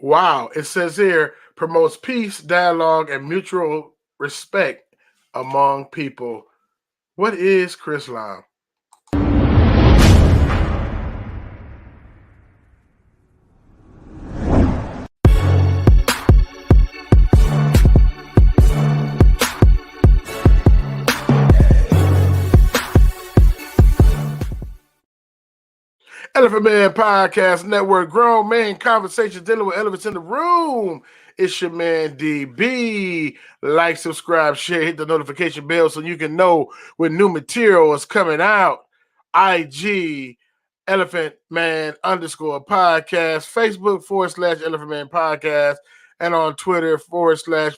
Wow. It says here promotes peace, dialogue, and mutual respect among people. What is Chrislam? Elephant Man Podcast Network, grown man conversations dealing with elephants in the room. It's your man DB. Like, subscribe, share, hit the notification bell so you can know when new material is coming out. IG Elephant Man _ podcast, Facebook / Elephant Man Podcast, and on Twitter /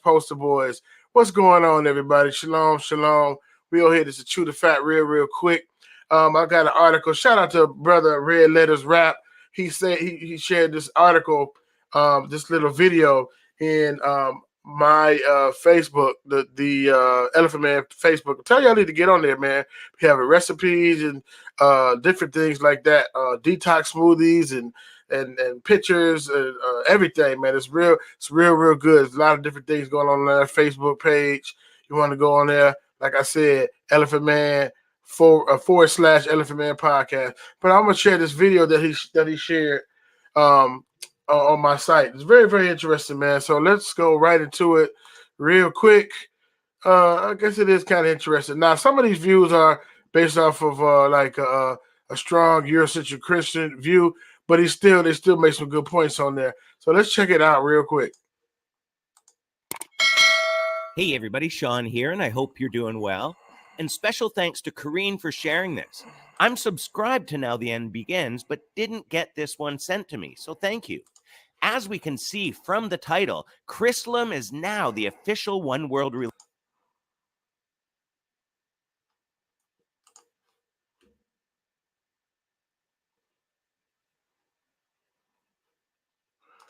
Poster Boys. What's going on, everybody? Shalom, shalom. We all here to chew the fat real quick. I got an article. Shout out to brother Red Letters Rap. He said he shared this article, this little video in my Facebook, the Elephant Man Facebook. I tell you, I need to get on there, man. We have recipes and different things like that, detox smoothies and pictures and everything, man. It's real good. There's a lot of different things going on their Facebook page. You want to go on there, like I said, Elephant Man / Elephant Man Podcast. But I'm gonna share this video that he shared on my site. It's very interesting, man. So let's go right into it real quick. I guess it is kind of interesting. Now, some of these views are based off of like a strong Eurocentric Christian view, but they still make some good points on there. So let's check it out real quick. Hey everybody, Sean here, and I hope you're doing well. And special thanks to Kareen for sharing this. I'm subscribed to Now the End Begins, but didn't get this one sent to me, so thank you. As we can see from the title, Chrislam is now the official one world religion.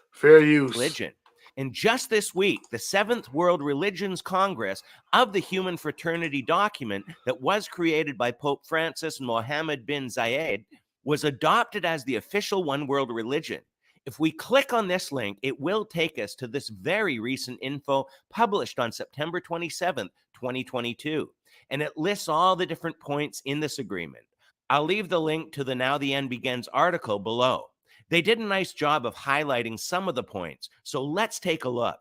Fair use. And just this week, the 7th World Religions Congress of the Human Fraternity document that was created by Pope Francis and Mohammed bin Zayed was adopted as the official one world religion. If we click on this link, it will take us to this very recent info published on September 27th, 2022. And it lists all the different points in this agreement. I'll leave the link to the Now the End Begins article below. They did a nice job of highlighting some of the points, so let's take a look.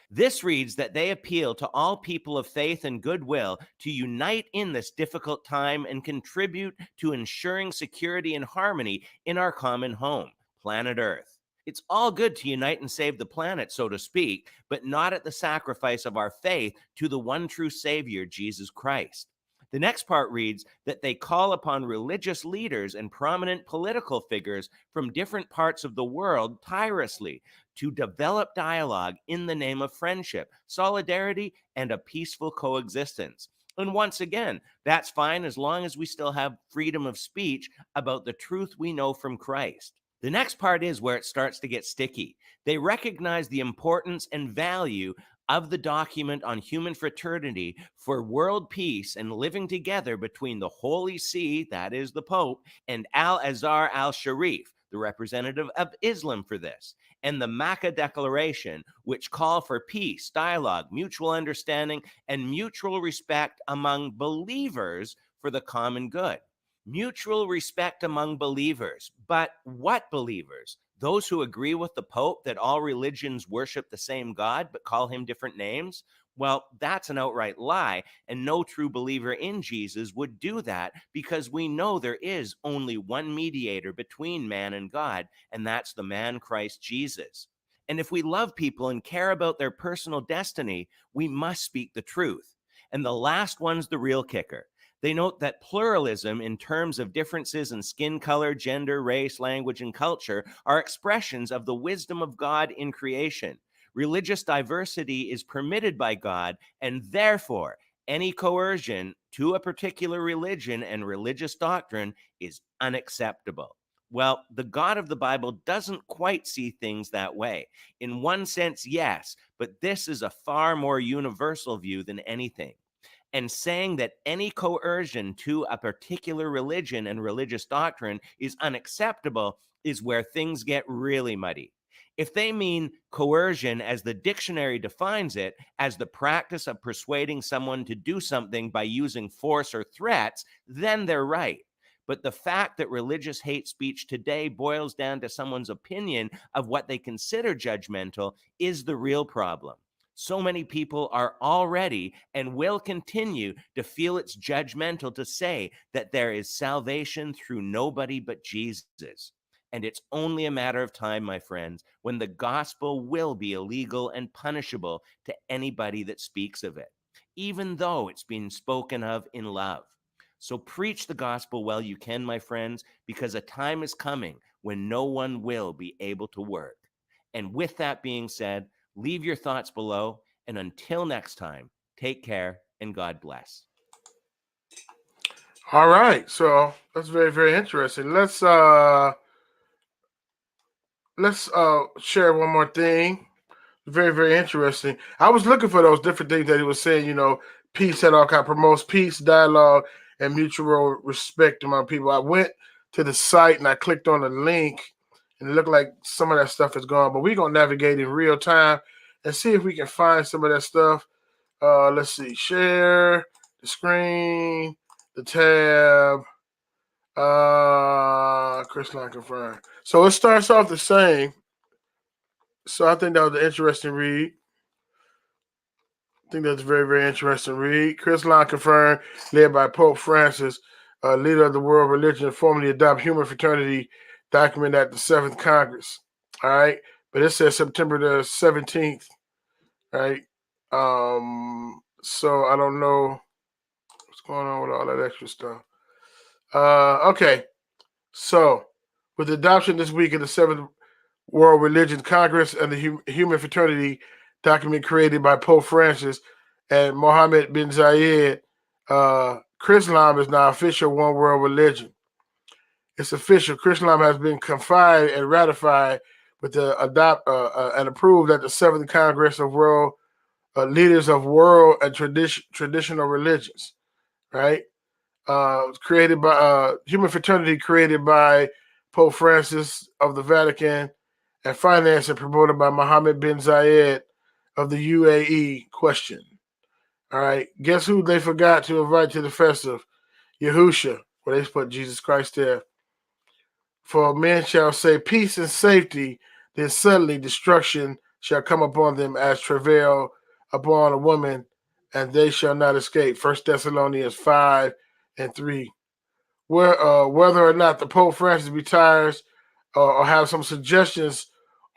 This reads that they appeal to all people of faith and goodwill to unite in this difficult time and contribute to ensuring security and harmony in our common home, planet Earth. It's all good to unite and save the planet, so to speak, but not at the sacrifice of our faith to the one true Savior, Jesus Christ. The next part reads that they call upon religious leaders and prominent political figures from different parts of the world tirelessly to develop dialogue in the name of friendship, solidarity, and a peaceful coexistence. And once again, that's fine as long as we still have freedom of speech about the truth we know from Christ. The next part is where it starts to get sticky. They recognize the importance and value of the document on human fraternity for world peace and living together between the Holy See, that is the Pope, and Al-Azhar al-Sharif, the representative of Islam for this, and the Makkah Declaration, which call for peace, dialogue, mutual understanding, and mutual respect among believers for the common good. Mutual respect among believers. But what believers? Those who agree with the Pope that all religions worship the same God but call him different names? Well, that's an outright lie, and no true believer in Jesus would do that because we know there is only one mediator between man and God, and that's the man Christ Jesus. And if we love people and care about their personal destiny, we must speak the truth. And the last one's the real kicker. They note that pluralism in terms of differences in skin color, gender, race, language, and culture are expressions of the wisdom of God in creation. Religious diversity is permitted by God, and therefore, any coercion to a particular religion and religious doctrine is unacceptable. Well, the God of the Bible doesn't quite see things that way. In one sense, yes, but this is a far more universal view than anything. And saying that any coercion to a particular religion and religious doctrine is unacceptable is where things get really muddy. If they mean coercion as the dictionary defines it, as the practice of persuading someone to do something by using force or threats, then they're right. But the fact that religious hate speech today boils down to someone's opinion of what they consider judgmental is the real problem. So many people are already and will continue to feel it's judgmental to say that there is salvation through nobody but Jesus. And it's only a matter of time, my friends, when the gospel will be illegal and punishable to anybody that speaks of it, even though it's being spoken of in love. So preach the gospel while you can, my friends, because a time is coming when no one will be able to work. And with that being said, leave your thoughts below. And until next time, take care and God bless. All right. So that's very, very interesting. Let's share one more thing. Very, very interesting. I was looking for those different things that he was saying, peace at all kind, promotes peace, dialogue, and mutual respect among people. I went to the site and I clicked on the link, and it looked like some of that stuff is gone, but we're going to navigate in real time and see if we can find some of that stuff. Let's see. Share the screen, the tab. Chris confirmed. So it starts off the same. So I think that was an interesting read. I think that's a very, very interesting read. Chris Line confirmed, led by Pope Francis, leader of the world religion, formally adopt human fraternity document at the 7th Congress. All right. But it says September the 17th. Right. So I don't know what's going on with all that extra stuff. Okay. So with the adoption this week of the 7th World Religion Congress and the Human Fraternity document created by Pope Francis and Mohammed bin Zayed, Islam is now official one world religion. It's official. Islam has been confined and ratified with the and approved at the 7th Congress of World Leaders of World and Traditional Religions. Right? Created by Human Fraternity, created by Pope Francis of the Vatican, and financed and promoted by Mohammed bin Zayed of the UAE. Question. All right. Guess who they forgot to invite to the festive? Yahusha. Well, they put Jesus Christ there. For men shall say peace and safety, then suddenly destruction shall come upon them as travail upon a woman, and they shall not escape. 1 Thessalonians 5:3. Whether or not the Pope Francis retires or have some suggestions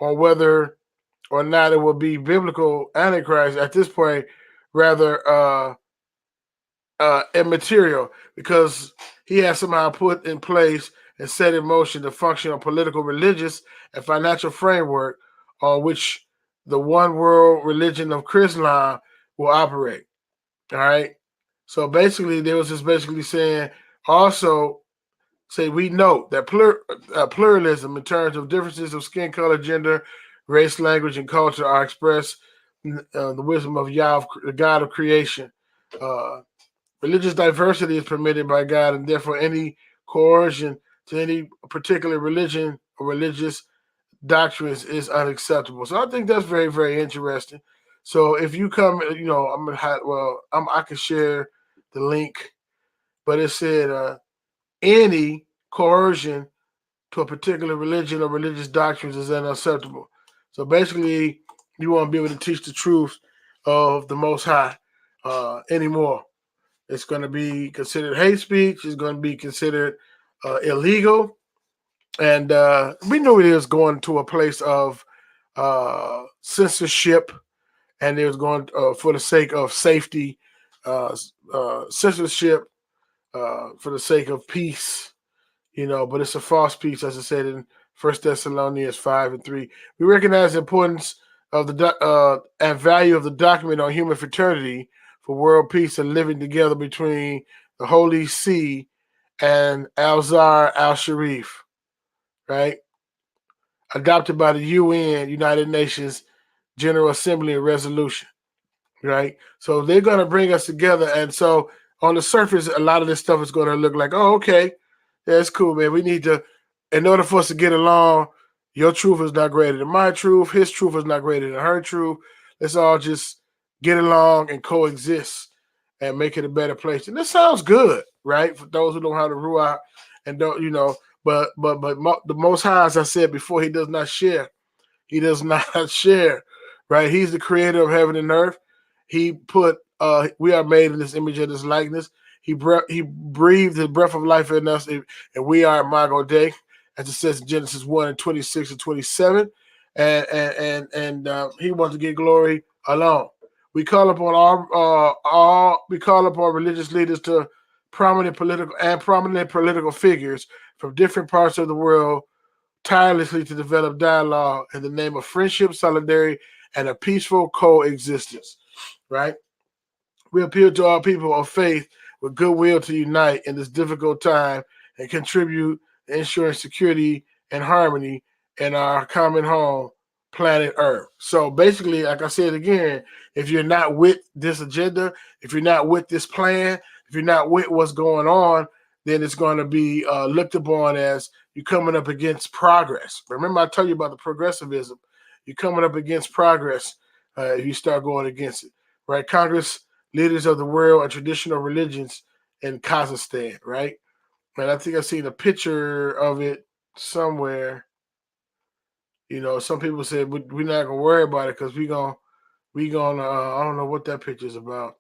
on whether or not it will be biblical Antichrist at this point, rather immaterial, because he has somehow put in place and set in motion the functional, political, religious, and financial framework on which the one world religion of Islam will operate. All right. So basically, they was just basically saying, also say we note that pluralism in terms of differences of skin color, gender, race, language, and culture are expressed in the wisdom of Yah, the God of creation. Religious diversity is permitted by God, and therefore any coercion to any particular religion or religious doctrines is unacceptable. So I think that's very, very interesting. So if you come, I can share the link, but it said any coercion to a particular religion or religious doctrines is unacceptable. So basically, you want to be able to teach the truth of the Most High anymore. It's going to be considered hate speech. It's going to be considered illegal. And we knew it was going to a place of censorship, and it was going for the sake of safety, censorship for the sake of peace, but it's a false peace, as I said in 1 Thessalonians 5:3. We recognize the importance of the and value of the document on human fraternity for world peace and living together between the Holy See and Al-Azhar al-Sharif, right? Adopted by the UN, United Nations General Assembly and resolution, right? So they're going to bring us together. And so on the surface, a lot of this stuff is going to look like, oh, okay, yeah, it's cool, man. We need to, in order for us to get along, Your truth is not greater than my truth. His truth is not greater than her truth. Let's all just get along and coexist and make it a better place. And this sounds good, right? For those who don't have the ruach and don't, but the Most High, as I said before, he does not share. He does not share, right? He's the creator of heaven and earth. He put, we are made in this image of this likeness. He breathed the breath of life in us, and we are Imago Dei, as it says in Genesis 1:26 and 27. And he wants to get glory alone. We call upon we call upon religious leaders to prominent political figures from different parts of the world tirelessly to develop dialogue in the name of friendship, solidarity, and a peaceful coexistence, right? We appeal to all people of faith with goodwill to unite in this difficult time and contribute to ensuring security and harmony in our common home, planet Earth. So basically, like I said again, if you're not with this agenda, if you're not with this plan, if you're not with what's going on, then it's going to be looked upon as you're coming up against progress. Remember, I told you about the progressivism. You're coming up against progress if you start going against it, right? Congress, leaders of the world, and traditional religions in Kazakhstan, right? And I think I've seen a picture of it somewhere. Some people said we're not gonna worry about it because we gonna I don't know what that picture is about.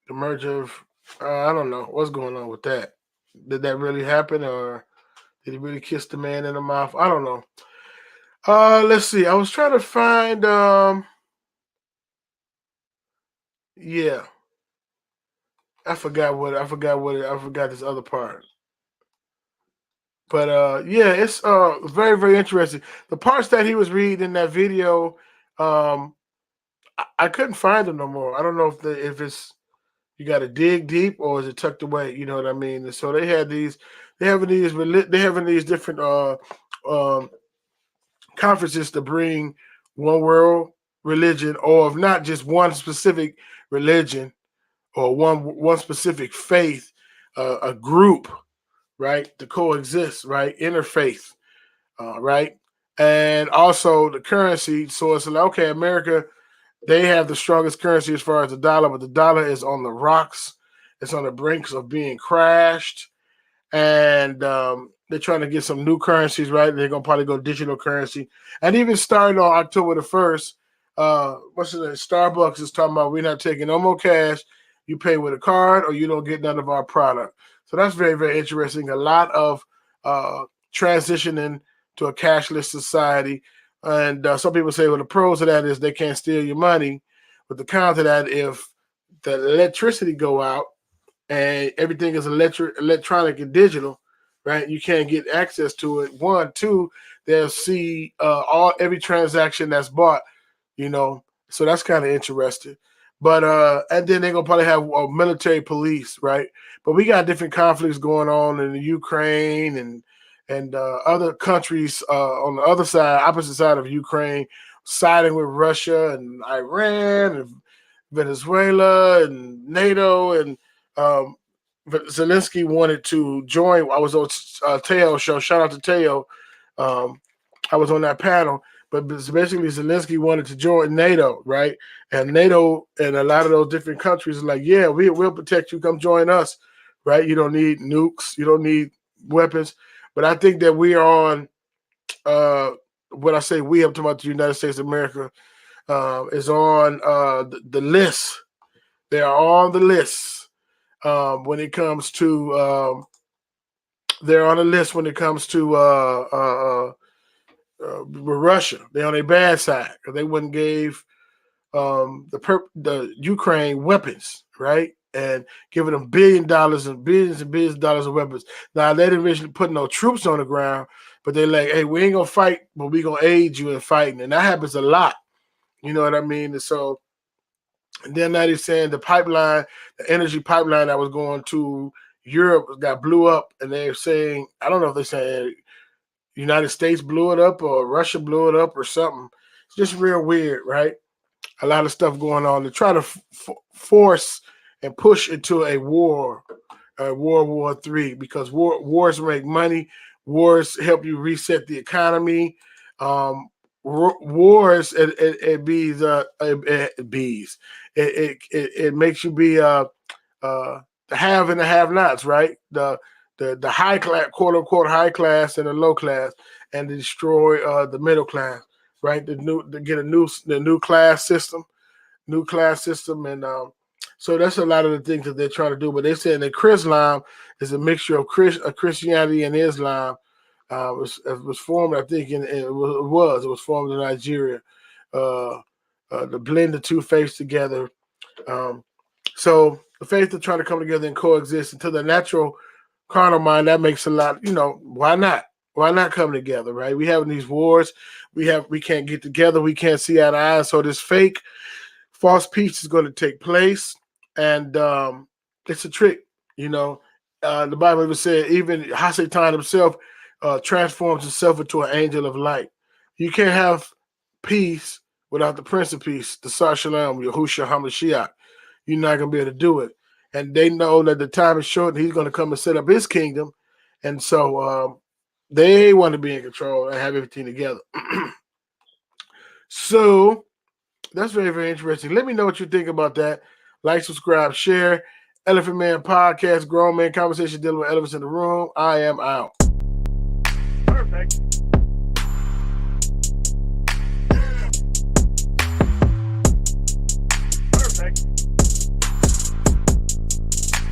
The merger of I don't know what's going on with that. Did that really happen, or did he really kiss the man in the mouth? I don't know. Let's see. I was trying to find yeah. I forgot this other part. But yeah, it's very, very interesting. The parts that he was reading in that video, I couldn't find them no more. I don't know if it's you got to dig deep or is it tucked away? You know what I mean? And so they having these different conferences to bring one world religion, or if not just one specific religion or one specific faith, a group, right, to coexist, right, interfaith, right, and also the currency. So it's like, okay, America, they have the strongest currency as far as the dollar, but the dollar is on the rocks. It's on the brinks of being crashed, and they're trying to get some new currencies, right? They're gonna probably go digital currency, and even starting on October the 1st, what's the name? Starbucks is talking about we're not taking no more cash. You pay with a card, or you don't get none of our product. So that's very, very interesting. A lot of transitioning to a cashless society. And some people say, well, the pros of that is they can't steal your money. But the con to that, if the electricity go out and everything is electronic and digital, right? You can't get access to it. 1, 2, they'll see every transaction that's bought, So that's kind of interesting. But and then they're gonna probably have military police, right? But we got different conflicts going on in the Ukraine and other countries on the other side, opposite side of Ukraine, siding with Russia and Iran and Venezuela and NATO. And Zelensky wanted to join. I was on Teo show. Shout out to Teo. I was on that panel. But basically, Zelensky wanted to join NATO, right? And NATO and a lot of those different countries are like, yeah, we'll protect you. Come join us, right? You don't need nukes. You don't need weapons. But I think that we are on, when I say we, I'm talking about the United States of America, is on the list. They are on the list when it comes to, they're on the list when it comes to Russia. They're on their bad side because they wouldn't give the Ukraine weapons, right? And giving them $billions and billions of dollars of weapons. Now they didn't really put no troops on the ground, but they're like, hey, we ain't gonna fight, but we gonna aid you in fighting. And that happens a lot. You know what I mean? And so, and then now they're saying the energy pipeline that was going to Europe got blew up, and they're saying, I don't know if they're saying United States blew it up or Russia blew it up or something. It's just real weird, right? A lot of stuff going on to try to force and push into a World War III, because wars make money. Wars help you reset the economy. Wars it makes you be the have and the have-nots, right? The high class, quote unquote high class, and the low class, and destroy the middle class, right? The new class system, and so that's a lot of the things that they're trying to do. But they're saying that Chrislam is a mixture of Christianity and Islam. It was formed, I think, it was formed in Nigeria. To blend the two faiths together. So the faiths are trying to come together and coexist until the natural carnal mind. That makes a lot. Why not? Why not come together? Right? We having these wars. We can't get together. We can't see eye to eye. So this fake, false peace is going to take place, and it's a trick. The Bible even said even Hasatan himself transforms himself into an angel of light. You can't have peace without the Prince of Peace, the Sar Shalom, Yahushua HaMashiach. You're not going to be able to do it. And they know that the time is short and he's going to come and set up his kingdom. And so they want to be in control and have everything together. So that's very, very interesting. Let me know what you think about that. Like, subscribe, share. Elephant Man Podcast, Grown Man Conversation, dealing with elephants in the room. I am out. Perfect.